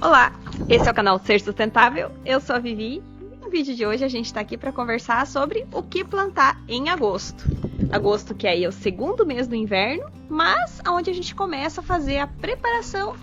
Olá, esse é o canal Ser Sustentável, eu sou a Vivi e no vídeo de hoje a gente está aqui para conversar sobre o que plantar em agosto. Agosto que é o segundo mês do inverno, mas onde a gente começa a fazer a preparação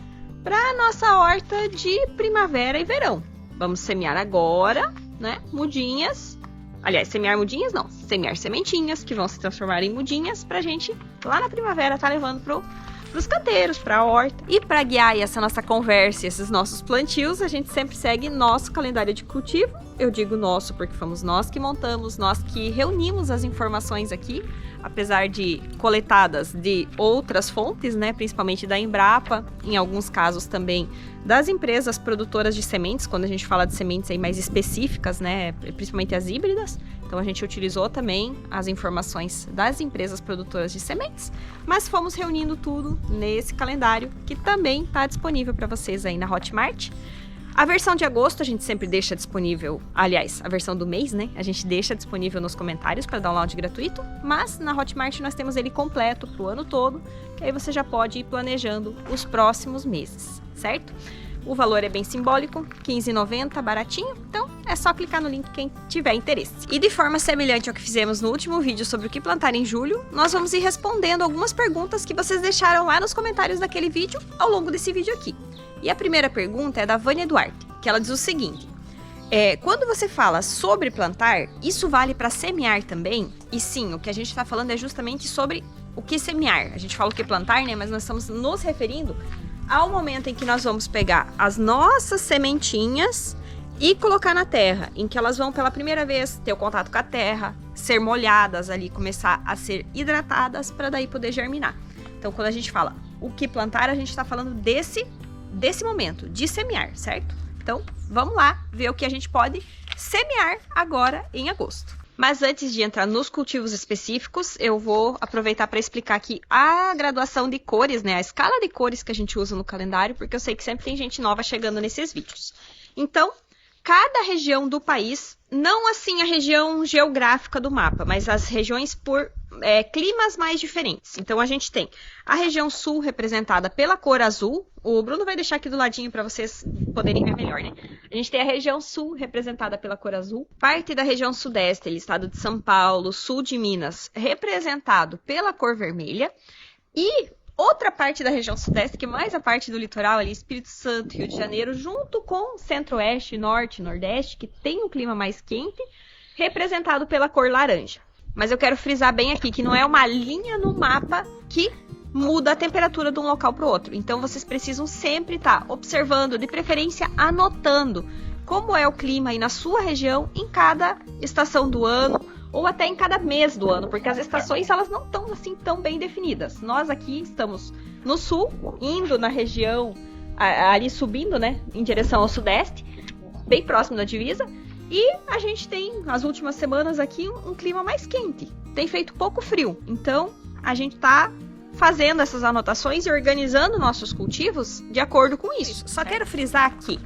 para a nossa horta de primavera e verão. Vamos semear agora, né, mudinhas. Aliás, semear mudinhas não, semear sementinhas que vão se transformar em mudinhas pra gente lá na primavera tá levando pros canteiros, pra horta. E para guiar essa nossa conversa e esses nossos plantios, a gente sempre segue nosso calendário de cultivo. Eu digo nosso porque fomos nós que montamos, nós que reunimos as informações aqui, apesar de coletadas de outras fontes, né, principalmente da Embrapa, em alguns casos também das empresas produtoras de sementes, quando a gente fala de sementes aí mais específicas, né, principalmente as híbridas. Então a gente utilizou também as informações das empresas produtoras de sementes, mas fomos reunindo tudo nesse calendário que também está disponível para vocês aí na Hotmart. A versão de agosto a gente sempre deixa disponível, aliás, a versão do mês, né? A gente deixa disponível nos comentários para download gratuito, mas na Hotmart nós temos ele completo para o ano todo, que aí você já pode ir planejando os próximos meses, certo? O valor é bem simbólico, R$15,90, baratinho, então é só clicar no link quem tiver interesse. E de forma semelhante ao que fizemos no último vídeo sobre o que plantar em julho, nós vamos ir respondendo algumas perguntas que vocês deixaram lá nos comentários daquele vídeo ao longo desse vídeo aqui. E a primeira pergunta é da Vânia Duarte, que ela diz o seguinte: quando você fala sobre plantar, isso vale para semear também? E sim, o que a gente está falando é justamente sobre o que semear. A gente fala o que plantar, né? Mas nós estamos nos referindo ao momento em que nós vamos pegar as nossas sementinhas e colocar na terra, em que elas vão pela primeira vez ter o contato com a terra, ser molhadas ali, começar a ser hidratadas para daí poder germinar. Então, quando a gente fala o que plantar, a gente está falando desse momento, de semear, certo? Então, vamos lá ver o que a gente pode semear agora em agosto. Mas antes de entrar nos cultivos específicos, eu vou aproveitar para explicar aqui a graduação de cores, né? A escala de cores que a gente usa no calendário, porque eu sei que sempre tem gente nova chegando nesses vídeos. Então, cada região do país, não assim a região geográfica do mapa, mas as regiões por climas mais diferentes. Então, a gente tem a região sul representada pela cor azul. O Bruno vai deixar aqui do ladinho para vocês poderem ver melhor, né? A gente tem a região sul representada pela cor azul. Parte da região sudeste, ali, estado de São Paulo, sul de Minas, representado pela cor vermelha. E outra parte da região sudeste, que é mais a parte do litoral ali, Espírito Santo, Rio de Janeiro, junto com centro-oeste, norte, nordeste, que tem um clima mais quente, representado pela cor laranja. Mas eu quero frisar bem aqui que não é uma linha no mapa que muda a temperatura de um local para o outro. Então vocês precisam sempre estar observando, de preferência anotando como é o clima aí na sua região em cada estação do ano ou até em cada mês do ano, porque as estações elas não estão assim tão bem definidas. Nós aqui estamos no sul, indo na região ali subindo, né, em direção ao sudeste, bem próximo da divisa. E a gente tem, nas últimas semanas aqui, um clima mais quente. Tem feito pouco frio. Então, a gente tá fazendo essas anotações e organizando nossos cultivos de acordo com isso. Só quero frisar aqui,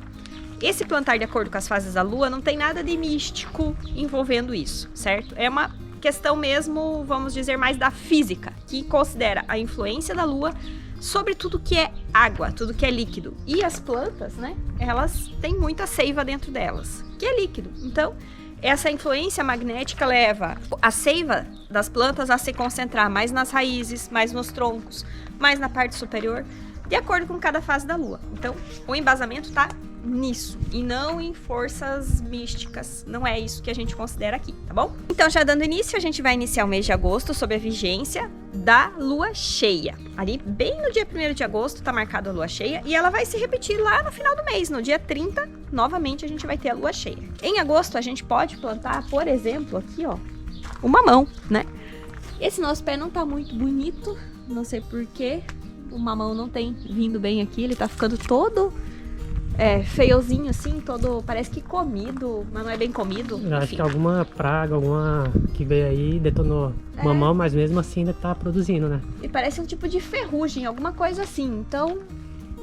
esse plantar de acordo com as fases da lua não tem nada de místico envolvendo isso, certo? É uma questão mesmo, vamos dizer, mais da física, que considera a influência da lua sobre tudo que é água, tudo que é líquido. E as plantas, né, elas têm muita seiva dentro delas, que é líquido. Então, essa influência magnética leva a seiva das plantas a se concentrar mais nas raízes, mais nos troncos, mais na parte superior, de acordo com cada fase da lua. Então, o embasamento está nisso e não em forças místicas. Não é isso que a gente considera aqui, tá bom? Então, já dando início, a gente vai iniciar o mês de agosto sob a vigência da lua cheia. Ali, bem no dia 1º de agosto, tá marcada a lua cheia e ela vai se repetir lá no final do mês, no dia 30, novamente a gente vai ter a lua cheia. Em agosto, a gente pode plantar, por exemplo, aqui, ó, o mamão, né? Esse nosso pé não tá muito bonito, não sei porquê. O mamão não tem vindo bem aqui, ele tá ficando todo feiozinho assim, todo, parece que comido, mas não é bem comido. Eu acho que alguma praga, alguma que veio aí, detonou o mamão, mas mesmo assim ainda tá produzindo, né? E parece um tipo de ferrugem, alguma coisa assim, então,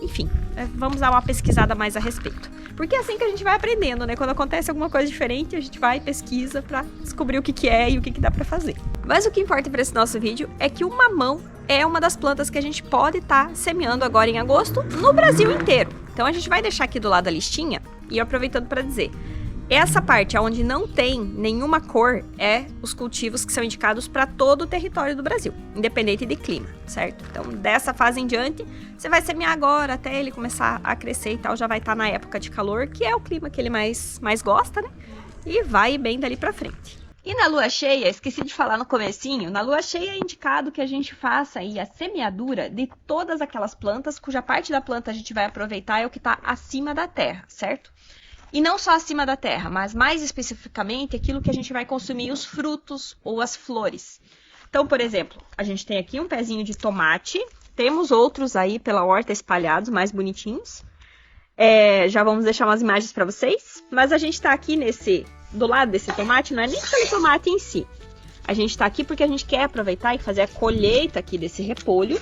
enfim, vamos dar uma pesquisada mais a respeito. Porque é assim que a gente vai aprendendo, né? Quando acontece alguma coisa diferente, a gente vai e pesquisa pra descobrir o que é e o que dá pra fazer. Mas o que importa para esse nosso vídeo é que o mamão é uma das plantas que a gente pode estar semeando agora em agosto no Brasil inteiro. Então a gente vai deixar aqui do lado a listinha e aproveitando para dizer, essa parte onde não tem nenhuma cor é os cultivos que são indicados para todo o território do Brasil, independente de clima, certo? Então dessa fase em diante, você vai semear agora até ele começar a crescer e tal, já vai estar na época de calor, que é o clima que ele mais gosta, né? E vai bem dali para frente. E na lua cheia, esqueci de falar no comecinho, na lua cheia é indicado que a gente faça aí a semeadura de todas aquelas plantas, cuja parte da planta a gente vai aproveitar é o que está acima da terra, certo? E não só acima da terra, mas mais especificamente aquilo que a gente vai consumir, os frutos ou as flores. Então, por exemplo, a gente tem aqui um pezinho de tomate, temos outros aí pela horta espalhados, mais bonitinhos. Já vamos deixar umas imagens para vocês, mas a gente está aqui do lado desse tomate, não é nem pelo tomate em si. A gente está aqui porque a gente quer aproveitar e fazer a colheita aqui desse repolho.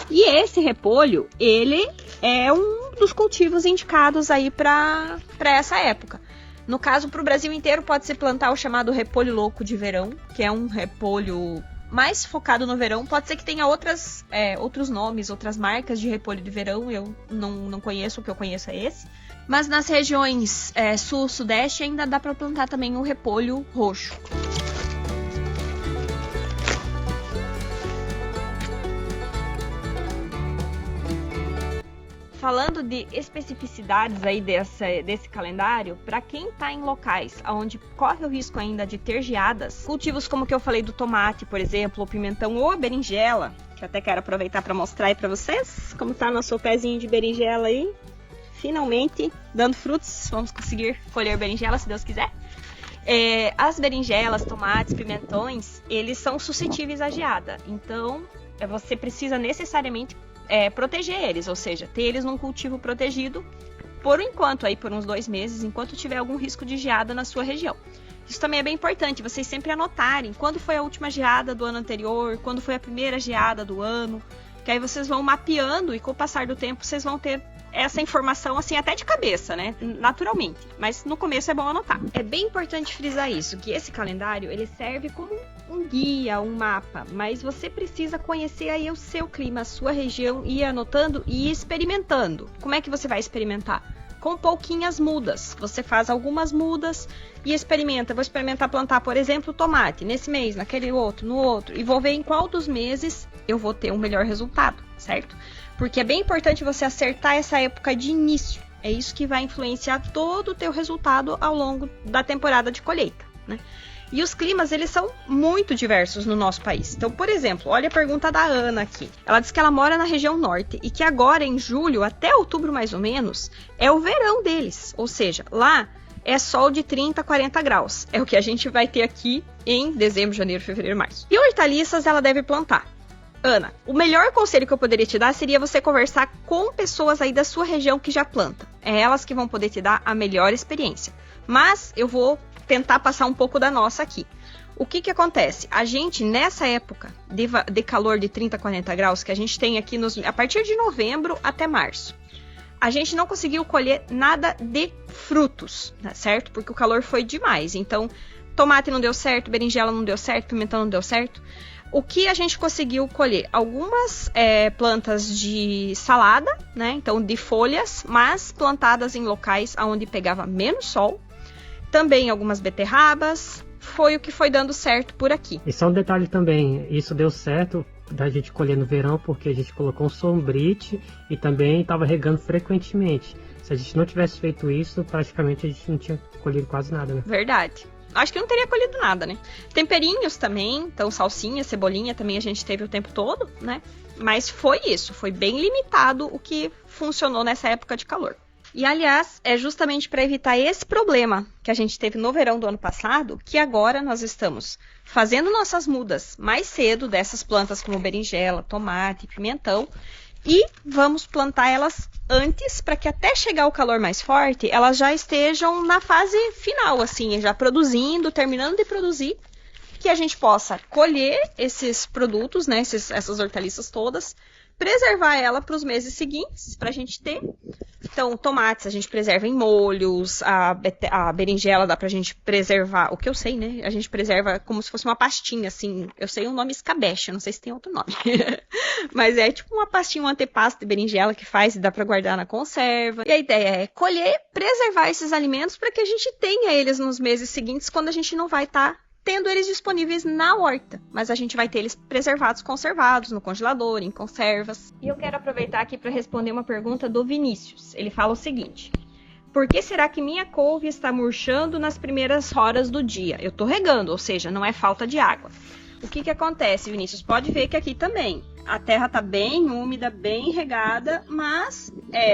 E esse repolho, ele é um dos cultivos indicados aí para essa época. No caso, para o Brasil inteiro, pode-se plantar o chamado repolho louco de verão, que é um repolho mais focado no verão. Pode ser que tenha outros nomes, outras marcas de repolho de verão. Eu não conheço, o que eu conheço é esse. Mas nas regiões sul, sudeste, ainda dá para plantar também o repolho roxo. Falando de especificidades aí desse calendário, para quem está em locais onde corre o risco ainda de ter geadas, cultivos como que eu falei do tomate, por exemplo, o pimentão ou a berinjela, que eu até quero aproveitar para mostrar aí para vocês como tá nosso pezinho de berinjela aí, finalmente dando frutos, vamos conseguir colher berinjela se Deus quiser. As berinjelas, tomates, pimentões, eles são suscetíveis à geada, então você precisa necessariamente proteger eles, ou seja, ter eles num cultivo protegido por enquanto, aí por uns 2 meses, enquanto tiver algum risco de geada na sua região. Isso também é bem importante, vocês sempre anotarem quando foi a última geada do ano anterior, quando foi a primeira geada do ano, que aí vocês vão mapeando e com o passar do tempo vocês vão ter essa informação assim até de cabeça, né? Naturalmente. Mas no começo é bom anotar. É bem importante frisar isso, que esse calendário ele serve como um guia, um mapa, mas você precisa conhecer aí o seu clima, a sua região, ir anotando e ir experimentando. Como é que você vai experimentar? Com pouquinhas mudas. Você faz algumas mudas e experimenta. Vou experimentar plantar, por exemplo, tomate nesse mês, naquele outro, no outro, e vou ver em qual dos meses eu vou ter um melhor resultado, certo? Porque é bem importante você acertar essa época de início. É isso que vai influenciar todo o teu resultado ao longo da temporada de colheita, né? E os climas, eles são muito diversos no nosso país. Então, por exemplo, olha a pergunta da Ana aqui. Ela diz que ela mora na região norte e que agora, em julho, até outubro mais ou menos, é o verão deles. Ou seja, lá é sol de 30 a 40 graus. É o que a gente vai ter aqui em dezembro, janeiro, fevereiro, março. E hortaliças ela deve plantar. Ana, o melhor conselho que eu poderia te dar seria você conversar com pessoas aí da sua região que já plantam. É elas que vão poder te dar a melhor experiência. Mas eu vou tentar passar um pouco da nossa aqui. O que acontece? A gente, nessa época de calor de 30 a 40 graus, que a gente tem aqui a partir de novembro até março, a gente não conseguiu colher nada de frutos, né, certo? Porque o calor foi demais. Então, tomate não deu certo, berinjela não deu certo, pimentão não deu certo. O que a gente conseguiu colher? Algumas plantas de salada, né? Então, de folhas, mas plantadas em locais onde pegava menos sol. Também algumas beterrabas, foi o que foi dando certo por aqui. E só um detalhe também, isso deu certo da gente colher no verão porque a gente colocou um sombrite e também estava regando frequentemente. Se a gente não tivesse feito isso, praticamente a gente não tinha colhido quase nada, né? Verdade. Acho que não teria colhido nada, né? Temperinhos também, então salsinha, cebolinha também a gente teve o tempo todo, né? Mas foi isso, foi bem limitado o que funcionou nessa época de calor. E, aliás, é justamente para evitar esse problema que a gente teve no verão do ano passado, que agora nós estamos fazendo nossas mudas mais cedo dessas plantas como berinjela, tomate, pimentão, e vamos plantar elas antes para que até chegar o calor mais forte, elas já estejam na fase final, assim, já produzindo, terminando de produzir, que a gente possa colher esses produtos, né, essas hortaliças todas, preservar ela para os meses seguintes, para a gente ter. Então, tomates a gente preserva em molhos, a berinjela dá pra gente preservar, o que eu sei, né? A gente preserva como se fosse uma pastinha, assim. Eu sei o nome escabeche, não sei se tem outro nome. Mas é tipo uma pastinha, um antepasto de berinjela que faz e dá pra guardar na conserva. E a ideia é colher, preservar esses alimentos para que a gente tenha eles nos meses seguintes, quando a gente não vai estar tendo eles disponíveis na horta, mas a gente vai ter eles preservados, conservados, no congelador, em conservas. E eu quero aproveitar aqui para responder uma pergunta do Vinícius. Ele fala o seguinte: por que será que minha couve está murchando nas primeiras horas do dia? Eu estou regando, ou seja, não é falta de água. O que acontece, Vinícius? Pode ver que aqui também a terra está bem úmida, bem regada, mas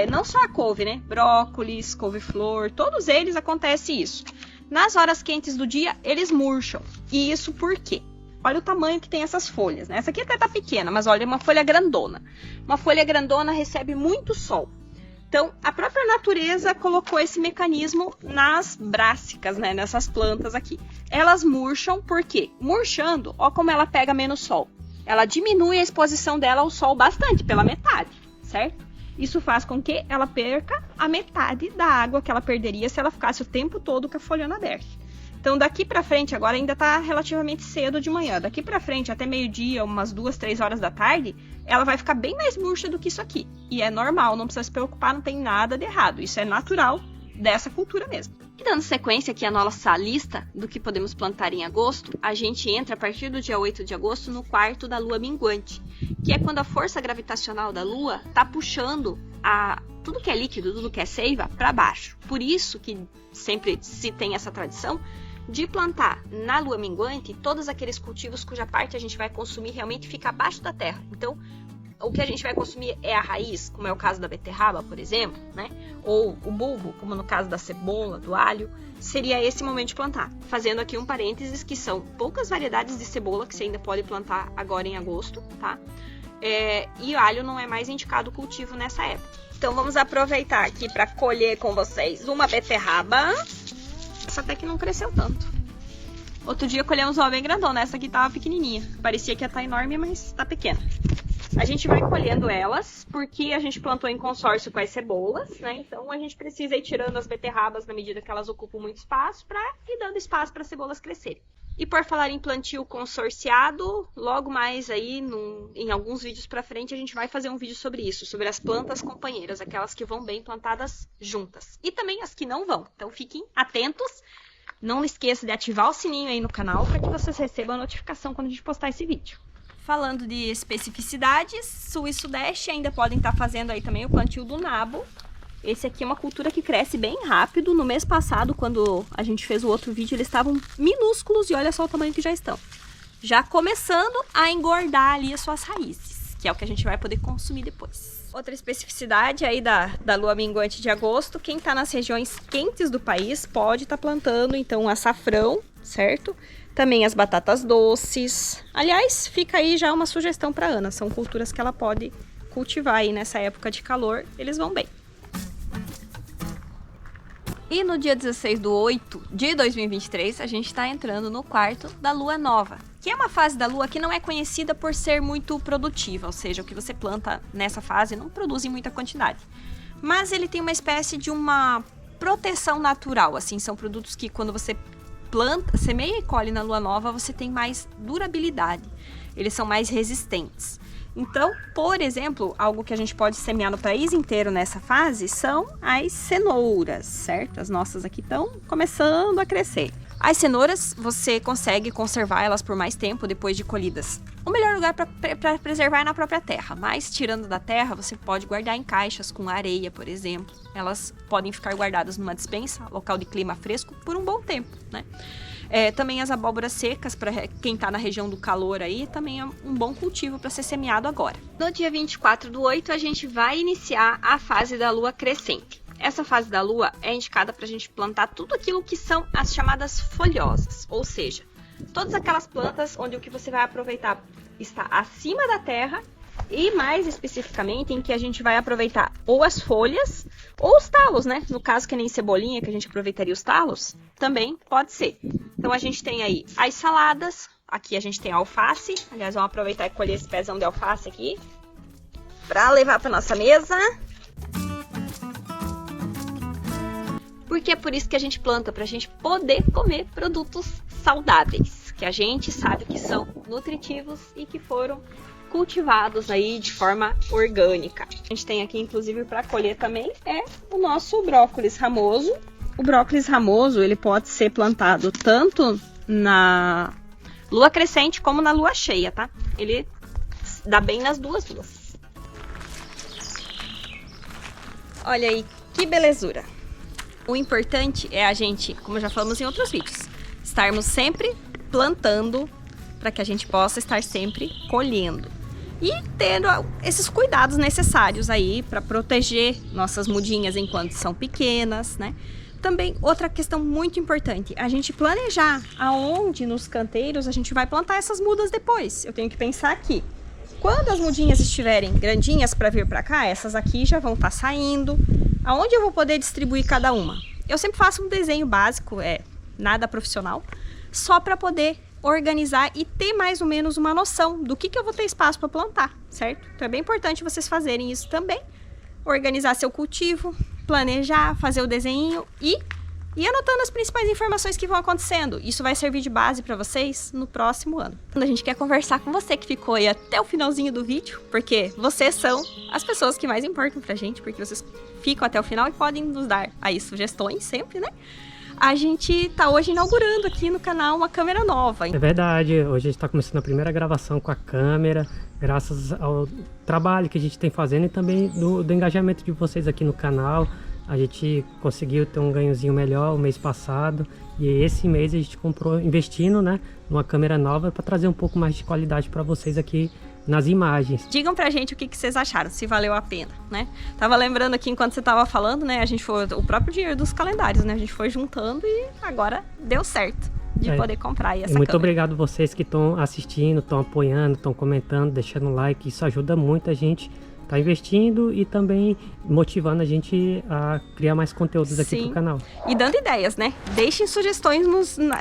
não só a couve, né? Brócolis, couve-flor, todos eles acontece isso. Nas horas quentes do dia, eles murcham. E isso por quê? Olha o tamanho que tem essas folhas, né? Essa aqui até tá pequena, mas olha, é uma folha grandona. Uma folha grandona recebe muito sol. Então, a própria natureza colocou esse mecanismo nas brássicas, né? Nessas plantas aqui. Elas murcham por quê? Murchando, ó como ela pega menos sol. Ela diminui a exposição dela ao sol bastante, pela metade, certo? Isso faz com que ela perca a metade da água que ela perderia se ela ficasse o tempo todo com a folhona aberta. Então, daqui pra frente, agora ainda tá relativamente cedo de manhã, daqui pra frente até meio-dia, umas 2, 3 horas da tarde, ela vai ficar bem mais murcha do que isso aqui. E é normal, não precisa se preocupar, não tem nada de errado. Isso é natural dessa cultura mesmo. E dando sequência aqui à nossa lista do que podemos plantar em agosto, a gente entra a partir do dia 8 de agosto no quarto da lua minguante, que é quando a força gravitacional da lua está puxando tudo que é líquido, tudo que é seiva, para baixo. Por isso que sempre se tem essa tradição de plantar na lua minguante todos aqueles cultivos cuja parte a gente vai consumir realmente fica abaixo da terra. Então, o que a gente vai consumir é a raiz, como é o caso da beterraba, por exemplo, né? Ou o bulbo, como no caso da cebola, do alho, seria esse momento de plantar. Fazendo aqui um parênteses, que são poucas variedades de cebola que você ainda pode plantar agora em agosto, tá? E o alho não é mais indicado o cultivo nessa época. Então vamos aproveitar aqui para colher com vocês uma beterraba. Essa até que não cresceu tanto. Outro dia colhemos uma bem grandona, essa aqui tava pequenininha. Parecia que ia estar enorme, mas tá pequena. A gente vai colhendo elas, porque a gente plantou em consórcio com as cebolas, né? Então a gente precisa ir tirando as beterrabas na medida que elas ocupam muito espaço, para ir dando espaço para as cebolas crescerem. E por falar em plantio consorciado, logo mais aí, em alguns vídeos pra frente, a gente vai fazer um vídeo sobre isso, sobre as plantas companheiras, aquelas que vão bem plantadas juntas. E também as que não vão. Então fiquem atentos. Não esqueça de ativar o sininho aí no canal para que vocês recebam a notificação quando a gente postar esse vídeo. Falando de especificidades, sul e sudeste ainda podem estar fazendo aí também o plantio do nabo. Esse aqui é uma cultura que cresce bem rápido. No mês passado, quando a gente fez o outro vídeo, eles estavam minúsculos e olha só o tamanho que já estão. Já começando a engordar ali as suas raízes, que é o que a gente vai poder consumir depois. Outra especificidade aí da lua minguante de agosto, quem está nas regiões quentes do país pode estar plantando então açafrão, certo? Também as batatas doces. Aliás, fica aí já uma sugestão para Ana. São culturas que ela pode cultivar aí nessa época de calor. Eles vão bem. E no dia 16/8 de 2023, a gente está entrando no quarto da lua nova, que é uma fase da lua que não é conhecida por ser muito produtiva. Ou seja, o que você planta nessa fase não produz em muita quantidade. Mas ele tem uma espécie de uma proteção natural. Assim, são produtos que quando você planta, semeia e colhe na lua nova, você tem mais durabilidade. Eles são mais resistentes. Então, por exemplo, algo que a gente pode semear no país inteiro nessa fase são as cenouras, certo? As nossas aqui estão começando a crescer. As cenouras, você consegue conservar elas por mais tempo depois de colhidas. O melhor lugar para preservar é na própria terra, mas tirando da terra, você pode guardar em caixas com areia, por exemplo. Elas podem ficar guardadas numa despensa, local de clima fresco, por um bom tempo, né? Também as abóboras secas, para quem está na região do calor aí, também é um bom cultivo para ser semeado agora. No dia 24/8, a gente vai iniciar a fase da lua crescente. Essa fase da lua é indicada para a gente plantar tudo aquilo que são as chamadas folhosas, ou seja, todas aquelas plantas onde o que você vai aproveitar está acima da terra e mais especificamente em que a gente vai aproveitar ou as folhas ou os talos, né? No caso que nem cebolinha, que a gente aproveitaria os talos, também pode ser. Então a gente tem aí as saladas, aqui a gente tem a alface, aliás vamos aproveitar e colher esse pezão de alface aqui. para levar para nossa mesa. Porque é por isso que a gente planta, pra gente poder comer produtos saudáveis, que a gente sabe que são nutritivos e que foram cultivados aí de forma orgânica. A gente tem aqui, inclusive, para colher também, é o nosso brócolis ramoso. O brócolis ramoso, ele pode ser plantado tanto na lua crescente como na lua cheia, tá? Ele dá bem nas duas luas. Olha aí, que belezura! O importante é a gente, como já falamos em outros vídeos, estarmos sempre plantando para que a gente possa estar sempre colhendo. E tendo esses cuidados necessários aí para proteger nossas mudinhas enquanto são pequenas, né? Também outra questão muito importante, a gente planejar aonde nos canteiros a gente vai plantar essas mudas depois. Eu tenho que pensar aqui. Quando as mudinhas estiverem grandinhas para vir para cá, essas aqui já vão estar saindo. Aonde eu vou poder distribuir cada uma? Eu sempre faço um desenho básico, nada profissional, só para poder organizar e ter mais ou menos uma noção do que eu vou ter espaço para plantar, certo? Então é bem importante vocês fazerem isso também. Organizar seu cultivo, planejar, fazer o desenho e ir anotando as principais informações que vão acontecendo. Isso vai servir de base para vocês no próximo ano. A gente quer conversar com você que ficou aí até o finalzinho do vídeo, porque vocês são as pessoas que mais importam pra gente, porque vocês ficam até o final e podem nos dar aí sugestões sempre, né? A gente tá hoje inaugurando aqui no canal uma câmera nova. É verdade, hoje a gente tá começando a primeira gravação com a câmera, graças ao trabalho que a gente tem fazendo e também do engajamento de vocês aqui no canal. A gente conseguiu ter um ganhozinho melhor o mês passado e esse mês a gente comprou, investindo, né, numa câmera nova para trazer um pouco mais de qualidade para vocês aqui nas imagens. Digam pra gente o que vocês acharam, se valeu a pena, né? Tava lembrando aqui enquanto você tava falando, né, a gente foi o próprio dinheiro dos calendários, né? A gente foi juntando e agora deu certo de poder comprar aí essa câmera. Muito obrigado vocês que estão assistindo, estão apoiando, estão comentando, deixando like, isso ajuda muito a gente. Tá investindo e também motivando a gente a criar mais conteúdos aqui pro canal. E dando ideias, né? Deixem sugestões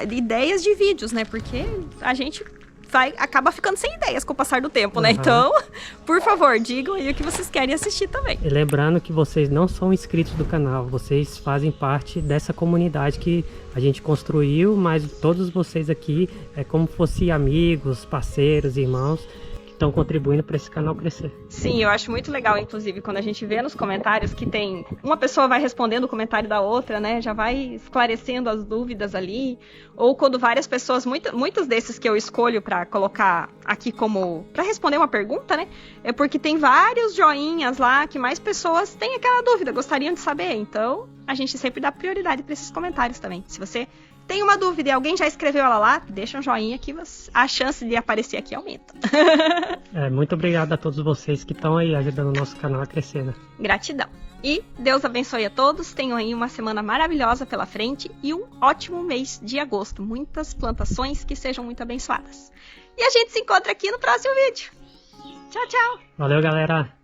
ideias de vídeos, né? Porque a gente acaba ficando sem ideias com o passar do tempo, né? Então, por favor, digam aí o que vocês querem assistir também. E lembrando que vocês não são inscritos do canal, vocês fazem parte dessa comunidade que a gente construiu, mas todos vocês aqui é como se fossem amigos, parceiros, irmãos, estão contribuindo para esse canal crescer. Sim, eu acho muito legal, inclusive, quando a gente vê nos comentários que tem uma pessoa vai respondendo o comentário da outra, né? Já vai esclarecendo as dúvidas ali. Ou quando várias pessoas, muitos desses que eu escolho para colocar aqui como para responder uma pergunta, né? É porque tem vários joinhas lá que mais pessoas têm aquela dúvida, gostariam de saber. Então, a gente sempre dá prioridade para esses comentários também. Se você tem uma dúvida e alguém já escreveu ela lá, deixa um joinha que a chance de aparecer aqui aumenta. Muito obrigado a todos vocês que estão aí ajudando o nosso canal a crescer, né? Gratidão. E Deus abençoe a todos, tenham aí uma semana maravilhosa pela frente e um ótimo mês de agosto. Muitas plantações que sejam muito abençoadas. E a gente se encontra aqui no próximo vídeo. Tchau, tchau! Valeu, galera!